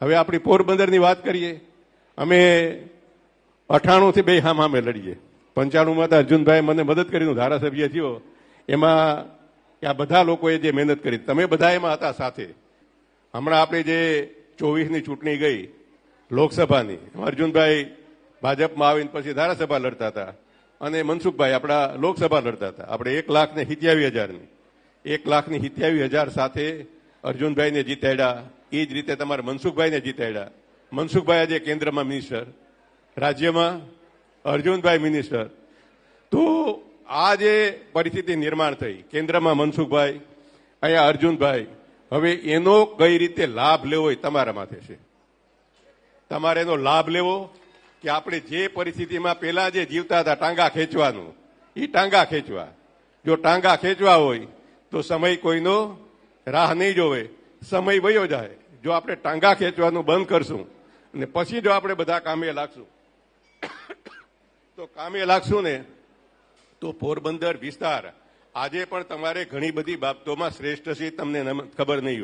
હવે આપણી પોરબંદરની વાત કરીએ. અમે 98 થી બે સામે લડીએ. 95માં તો અર્જુનભાઈ મને મદદ કરી, હું ધારાસભ્ય થયો. એમાં આ બધા લોકોએ જે મહેનત કરી, તમે બધા એમાં હતા સાથે. હમણાં આપણે જે 24ની ચૂંટણી ગઈ લોકસભાની, અર્જુનભાઈ ભાજપમાં આવીને પછી ધારાસભા લડતા હતા અને મનસુખભાઈ આપણા લોકસભા લડતા હતા. આપણે 1,87,000ની 1,87,000 સાથે અર્જુનભાઈને જીતાડ્યા. એ જ રીતે તમારે મનસુખભાઈને જીતાડ્યા. મનસુખભાઈ આજે કેન્દ્રમાં મિનિસ્ટર, રાજ્યમાં અર્જુનભાઈ મિનિસ્ટર. તો આ જે પરિસ્થિતિ નિર્માણ થઈ, કેન્દ્રમાં મનસુખભાઈ, અહીંયા અર્જુનભાઈ, હવે એનો કઈ રીતે લાભ લેવો એ તમારા માથે છે. તમારે એનો લાભ લેવો કે આપણે જે પરિસ્થિતિમાં પેલા જે જીવતા હતા ટાંગા ખેંચવાનું, એ ટાંગા ખેંચવા. જો ટાંગા ખેંચવા હોય તો સમય કોઈનો રાહ નહીં જોવે, સમય વયો જાય. જો આપણે ટાંગા ખેંચવાનું બંધ કરશું અને પછી જો આપણે બધા કામે લાગશું તો કામે લાગશું ને તો પોરબંદર વિસ્તાર આજે પણ તમારે ઘણી બધી બાબતોમાં શ્રેષ્ઠ છે, તમને ખબર નહીં હોય.